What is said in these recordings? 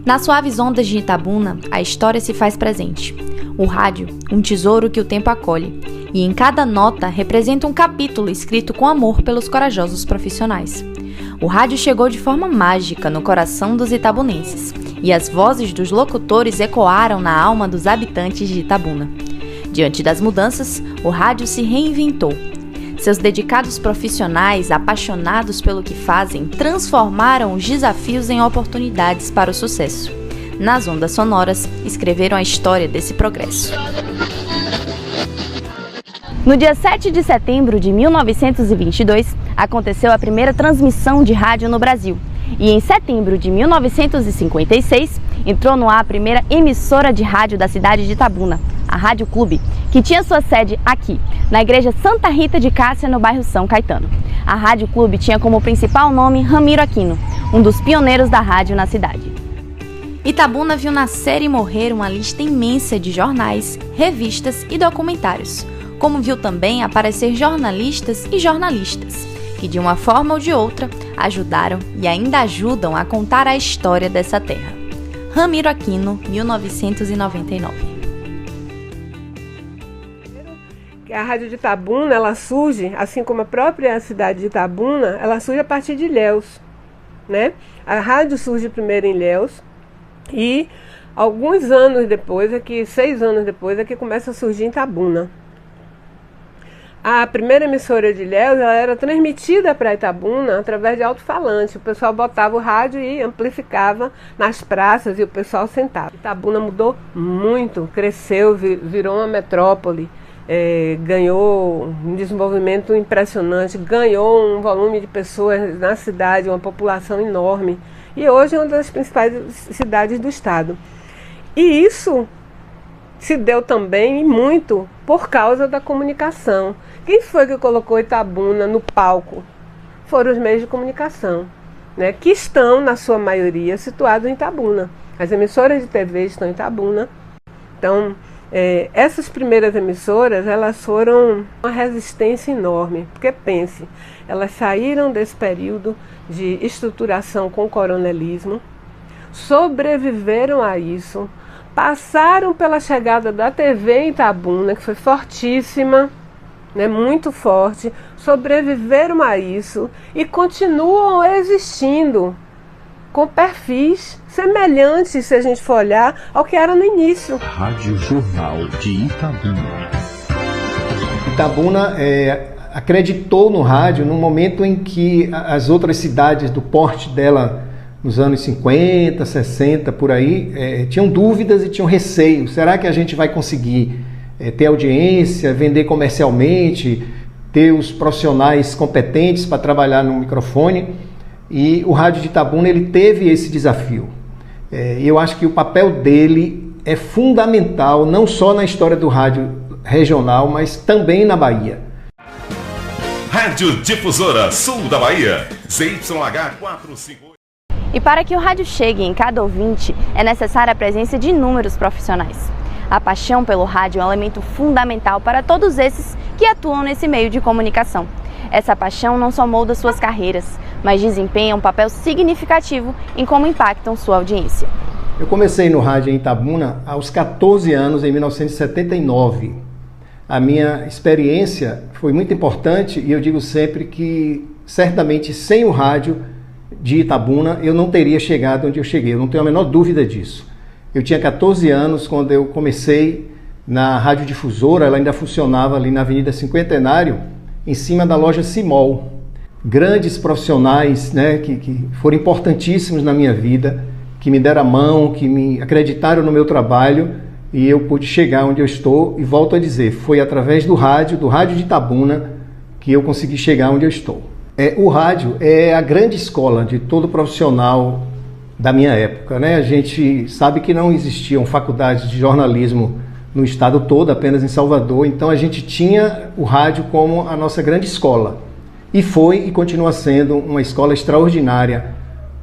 Nas suaves ondas de Itabuna, a história se faz presente. O rádio, um tesouro que o tempo acolhe, e em cada nota representa um capítulo escrito com amor pelos corajosos profissionais. O rádio chegou de forma mágica no coração dos itabunenses, e as vozes dos locutores ecoaram na alma dos habitantes de Itabuna. Diante das mudanças, o rádio se reinventou. Seus dedicados profissionais, apaixonados pelo que fazem, transformaram os desafios em oportunidades para o sucesso. Nas ondas sonoras, escreveram a história desse progresso. No dia 7 de setembro de 1922, aconteceu a primeira transmissão de rádio no Brasil. E em setembro de 1956, entrou no ar a primeira emissora de rádio da cidade de Itabuna, a Rádio Clube, que tinha sua sede aqui, na Igreja Santa Rita de Cássia, no bairro São Caetano. A Rádio Clube tinha como principal nome Ramiro Aquino, um dos pioneiros da rádio na cidade. Itabuna viu nascer e morrer uma lista imensa de jornais, revistas e documentários, como viu também aparecer jornalistas e jornalistas, que de uma forma ou de outra ajudaram e ainda ajudam a contar a história dessa terra. Ramiro Aquino, 1999. A Rádio de Itabuna, ela surge, assim como a própria cidade de Itabuna, ela surge a partir de Ilhéus, né? A rádio surge primeiro em Ilhéus e alguns anos depois, 6 anos depois, começa a surgir em Itabuna. A primeira emissora de Ilhéus, ela era transmitida para Itabuna através de alto-falante. O pessoal botava o rádio e amplificava nas praças e o pessoal sentava. Itabuna mudou muito, cresceu, virou uma metrópole. Ganhou um desenvolvimento impressionante, ganhou um volume de pessoas na cidade, uma população enorme. E hoje é uma das principais cidades do estado. E isso se deu também muito por causa da comunicação. Quem foi que colocou Itabuna no palco? Foram os meios de comunicação, né, que estão, na sua maioria, situados em Itabuna. As emissoras de TV estão em Itabuna. Então, essas primeiras emissoras, elas foram uma resistência enorme, porque pense, elas saíram desse período de estruturação com o coronelismo, sobreviveram a isso, passaram pela chegada da TV em Itabuna, que foi fortíssima, né, muito forte, sobreviveram a isso e continuam existindo com perfis semelhantes, se a gente for olhar, ao que era no início. Rádio Jornal de Itabuna. Itabuna acreditou no rádio no momento em que as outras cidades do porte dela, nos anos 50, 60, por aí, tinham dúvidas e tinham receio. Será que a gente vai conseguir ter audiência, vender comercialmente, ter os profissionais competentes para trabalhar no microfone? E o rádio de Itabuna, ele teve esse desafio. Eu acho que o papel dele é fundamental, não só na história do rádio regional, mas também na Bahia. Rádio Difusora Sul da Bahia, ZYH 458. E para que o rádio chegue em cada ouvinte, é necessária a presença de inúmeros profissionais. A paixão pelo rádio é um elemento fundamental para todos esses que atuam nesse meio de comunicação. Essa paixão não só molda suas carreiras, mas desempenha um papel significativo em como impactam sua audiência. Eu comecei no rádio em Itabuna aos 14 anos, em 1979. A minha experiência foi muito importante e eu digo sempre que, certamente, sem o rádio de Itabuna, eu não teria chegado onde eu cheguei. Eu não tenho a menor dúvida disso. Eu tinha 14 anos quando eu comecei na Rádio Difusora, ela ainda funcionava ali na Avenida Cinquentenário, em cima da loja Simol. Grandes profissionais, né, que foram importantíssimos na minha vida, que me deram a mão, que me acreditaram no meu trabalho e eu pude chegar onde eu estou. E volto a dizer, foi através do rádio de Itabuna, que eu consegui chegar onde eu estou. O rádio é a grande escola de todo profissional da minha época, né? A gente sabe que não existiam faculdades de jornalismo no estado todo, apenas em Salvador, então a gente tinha o rádio como a nossa grande escola. E foi e continua sendo uma escola extraordinária,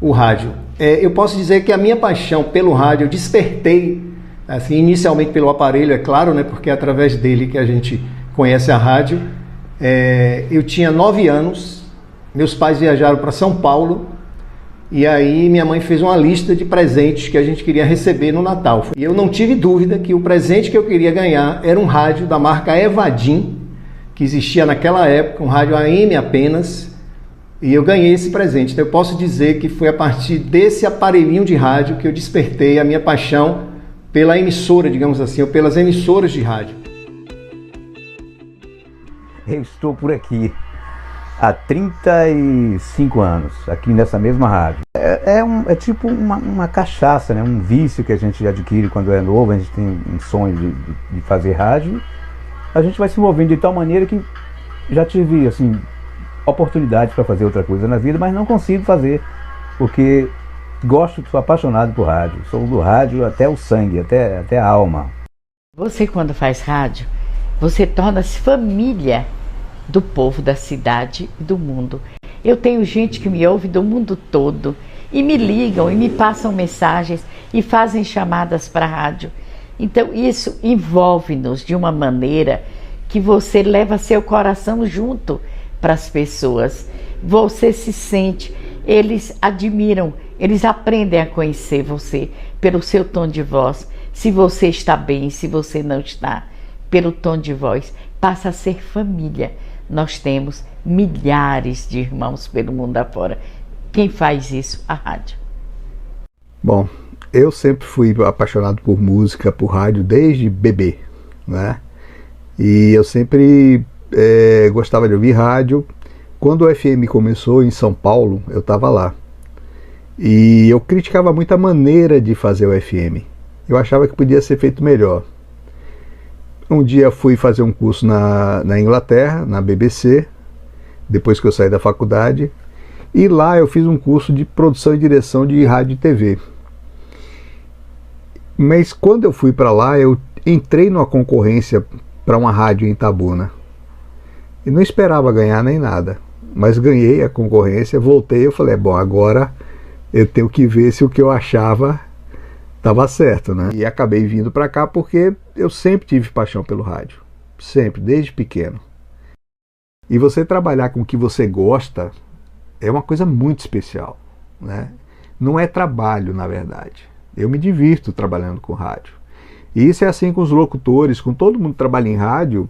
o rádio. Eu posso dizer que a minha paixão pelo rádio eu despertei, assim, inicialmente pelo aparelho, é claro, né, porque é através dele que a gente conhece a rádio. Eu tinha 9 anos, meus pais viajaram para São Paulo E aí minha mãe fez uma lista de presentes que a gente queria receber no Natal. E eu não tive dúvida que o presente que eu queria ganhar era um rádio da marca Evadim, que existia naquela época, um rádio AM apenas, e eu ganhei esse presente. Então eu posso dizer que foi a partir desse aparelhinho de rádio que eu despertei a minha paixão pela emissora, digamos assim, ou pelas emissoras de rádio. Eu estou por aqui há 35 anos, aqui nessa mesma rádio. É tipo uma cachaça, né? Um vício que a gente adquire quando é novo, a gente tem um sonho de fazer rádio. A gente vai se movendo de tal maneira que já tive assim, oportunidades para fazer outra coisa na vida, mas não consigo fazer, porque sou apaixonado por rádio. Sou do rádio até o sangue, até a alma. Você, quando faz rádio, você torna-se família do povo da cidade e do mundo. Eu tenho gente que me ouve do mundo todo e me ligam e me passam mensagens e fazem chamadas para a rádio. Então isso envolve-nos de uma maneira que você leva seu coração junto para as pessoas. Você se sente, eles admiram, eles aprendem a conhecer você pelo seu tom de voz. Se você está bem, se você não está, pelo tom de voz, passa a ser família. Nós temos milhares de irmãos pelo mundo afora. Quem faz isso? A rádio. Bom, eu sempre fui apaixonado por música, por rádio, desde bebê, né? E eu sempre gostava de ouvir rádio. Quando o FM começou em São Paulo, eu estava lá. E eu criticava muito a maneira de fazer o FM. Eu achava que podia ser feito melhor. Um dia fui fazer um curso na Inglaterra, na BBC, depois que eu saí da faculdade, e lá eu fiz um curso de produção e direção de rádio e TV. Mas quando eu fui para lá, eu entrei numa concorrência para uma rádio em Itabuna. E não esperava ganhar nem nada, mas ganhei a concorrência, voltei, eu falei, bom, agora eu tenho que ver se o que eu achava estava certo, né? E acabei vindo para cá porque eu sempre tive paixão pelo rádio. Sempre, desde pequeno. E você trabalhar com o que você gosta é uma coisa muito especial, né? Não é trabalho, na verdade. Eu me divirto trabalhando com rádio. E isso é assim com os locutores, com todo mundo que trabalha em rádio.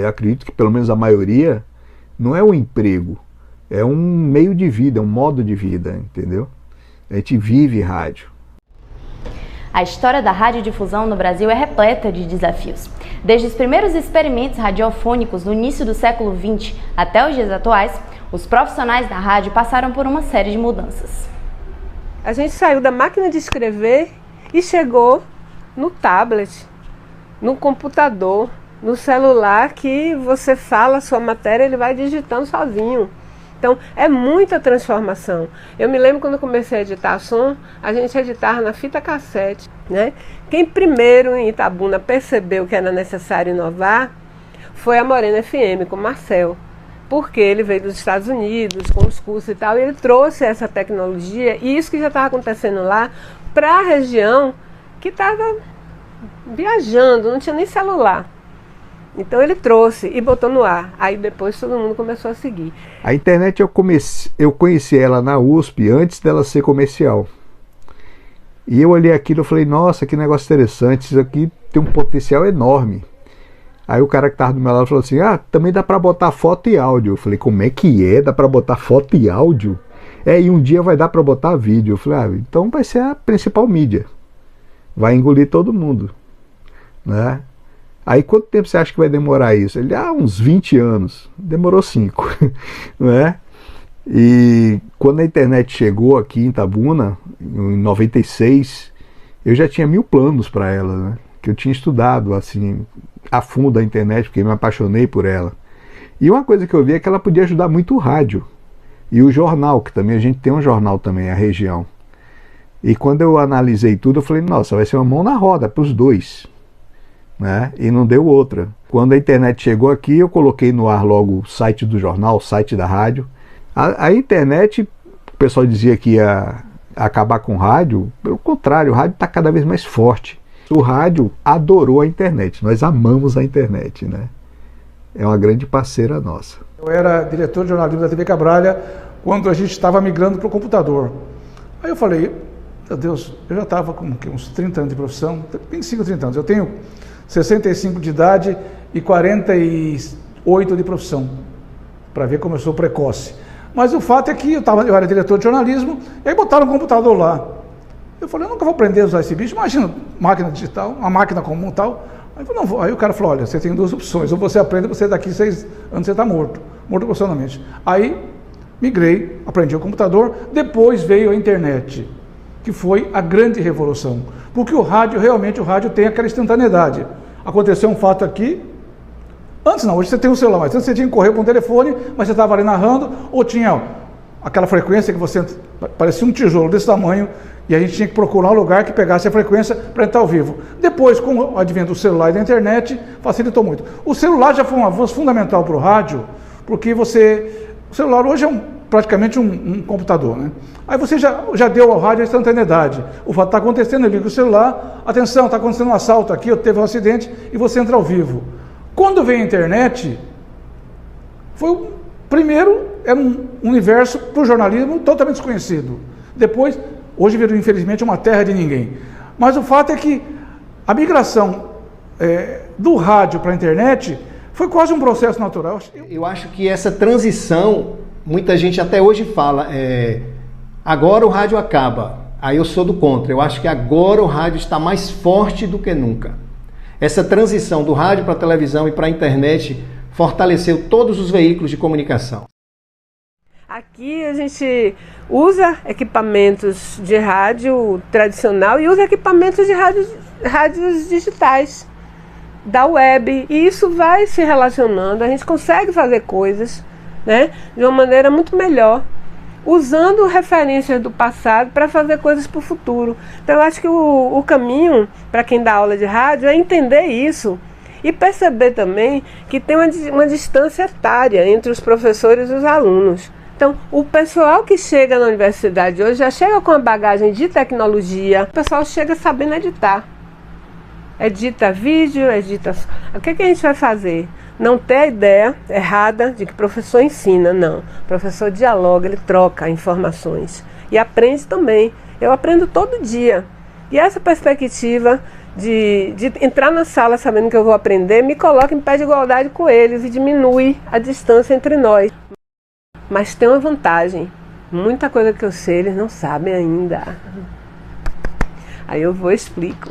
Acredito que pelo menos a maioria não é um emprego. É um meio de vida, é um modo de vida, entendeu? A gente vive rádio. A história da radiodifusão no Brasil é repleta de desafios. Desde os primeiros experimentos radiofônicos no início do século XX até os dias atuais, os profissionais da rádio passaram por uma série de mudanças. A gente saiu da máquina de escrever e chegou no tablet, no computador, no celular, que você fala a sua matéria, ele vai digitando sozinho. Então, é muita transformação. Eu me lembro quando eu comecei a editar som, a gente editava na fita cassete, né? Quem primeiro em Itabuna percebeu que era necessário inovar foi a Morena FM, com o Marcel. Porque ele veio dos Estados Unidos, com os cursos e tal, e ele trouxe essa tecnologia, e isso que já estava acontecendo lá, para a região que estava viajando, não tinha nem celular. Então ele trouxe e botou no ar. Aí depois todo mundo começou a seguir. A internet eu conheci ela na USP antes dela ser comercial. E eu olhei aquilo e falei, nossa, que negócio interessante, isso aqui tem um potencial enorme. Aí o cara que estava do meu lado falou assim, também dá para botar foto e áudio. Eu falei, como é que é? Dá para botar foto e áudio? E um dia vai dar para botar vídeo. Eu falei, então vai ser a principal mídia. Vai engolir todo mundo, né? Aí quanto tempo você acha que vai demorar isso? Ele, uns 20 anos. Demorou 5, né? E quando a internet chegou aqui em Itabuna, em 96, eu já tinha 1000 planos para ela, né? Que eu tinha estudado assim a fundo a internet, porque me apaixonei por ela. E uma coisa que eu vi é que ela podia ajudar muito o rádio e o jornal, que também a gente tem um jornal também, a região. E quando eu analisei tudo, eu falei, nossa, vai ser uma mão na roda para os dois, né? E não deu outra. Quando a internet chegou aqui, eu coloquei no ar logo o site do jornal, o site da rádio. A internet, o pessoal dizia que ia acabar com o rádio, pelo contrário, o rádio está cada vez mais forte. O rádio adorou a internet, nós amamos a internet, né? É uma grande parceira nossa. Eu era diretor de jornalismo da TV Cabralha quando a gente estava migrando para o computador. Aí eu falei, meu Deus, eu já estava com uns 30 anos de profissão, 25, 30 anos. Eu tenho 65 de idade e 48 de profissão, para ver como eu sou precoce. Mas o fato é que eu era diretor de jornalismo, e aí botaram um computador lá. Eu falei, eu nunca vou aprender a usar esse bicho, imagina, máquina digital, uma máquina comum e tal. Aí, eu falei, não vou. Aí o cara falou, olha, você tem duas opções, ou você aprende, ou você daqui 6 anos você está morto profissionalmente. Aí migrei, aprendi o computador, depois veio a internet, que foi a grande revolução. Porque o rádio tem aquela instantaneidade. Aconteceu um fato aqui, antes não, hoje você tem um celular, mas antes você tinha que correr para um telefone, mas você estava ali narrando, ou tinha aquela frequência que você, parecia um tijolo desse tamanho, e a gente tinha que procurar um lugar que pegasse a frequência para entrar ao vivo. Depois, com o advento do celular e da internet, facilitou muito. O celular já foi um avanço fundamental para o rádio, porque o celular hoje é praticamente um computador, né? Aí você já deu ao rádio a instantaneidade. O fato está acontecendo, eu ligo o celular, atenção, está acontecendo um assalto aqui, teve um acidente, e você entra ao vivo. Quando veio a internet, primeiro, era um universo para o jornalismo totalmente desconhecido. Depois, hoje virou, infelizmente, uma terra de ninguém. Mas o fato é que a migração do rádio para a internet foi quase um processo natural. Eu acho que essa transição, muita gente até hoje fala, agora o rádio acaba. Aí eu sou do contra. Eu acho que agora o rádio está mais forte do que nunca. Essa transição do rádio para a televisão e para a internet fortaleceu todos os veículos de comunicação. Aqui a gente usa equipamentos de rádio tradicional e usa equipamentos de rádios digitais, da web, e isso vai se relacionando, a gente consegue fazer coisas, né, de uma maneira muito melhor, usando referências do passado para fazer coisas para o futuro. Então eu acho que o caminho para quem dá aula de rádio é entender isso e perceber também que tem uma distância etária entre os professores e os alunos. Então, o pessoal que chega na universidade hoje já chega com a bagagem de tecnologia, o pessoal chega sabendo editar. Edita vídeo, edita... O que a gente vai fazer? Não ter a ideia errada de que o professor ensina, não. O professor dialoga, ele troca informações e aprende também. Eu aprendo todo dia. E essa perspectiva de entrar na sala sabendo que eu vou aprender me coloca em pé de igualdade com eles e diminui a distância entre nós. Mas tem uma vantagem, muita coisa que eu sei eles não sabem ainda. Aí eu vou e explico.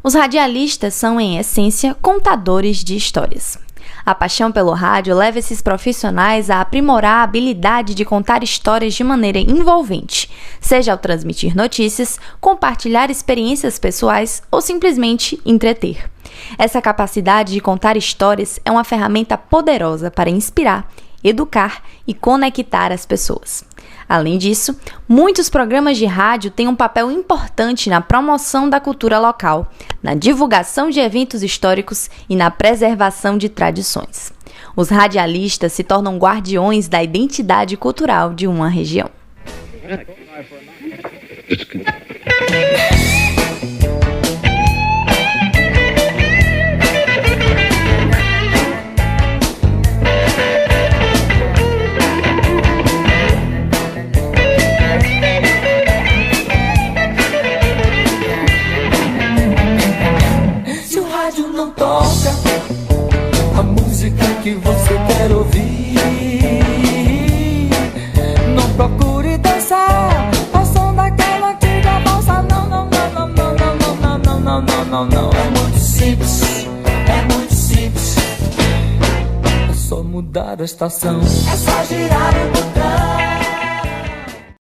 Os radialistas são, em essência, contadores de histórias. A paixão pelo rádio leva esses profissionais a aprimorar a habilidade de contar histórias de maneira envolvente, seja ao transmitir notícias, compartilhar experiências pessoais ou simplesmente entreter. Essa capacidade de contar histórias é uma ferramenta poderosa para inspirar, educar e conectar as pessoas. Além disso, muitos programas de rádio têm um papel importante na promoção da cultura local, na divulgação de eventos históricos e na preservação de tradições. Os radialistas se tornam guardiões da identidade cultural de uma região. Não toca a música que você quer ouvir. Não procure dançar ao som daquela antiga balsa. Não, não, não, não, não, não, não, não, não, não, não, não, não. É muito simples, é muito simples. É só mudar a estação, é só girar o botão.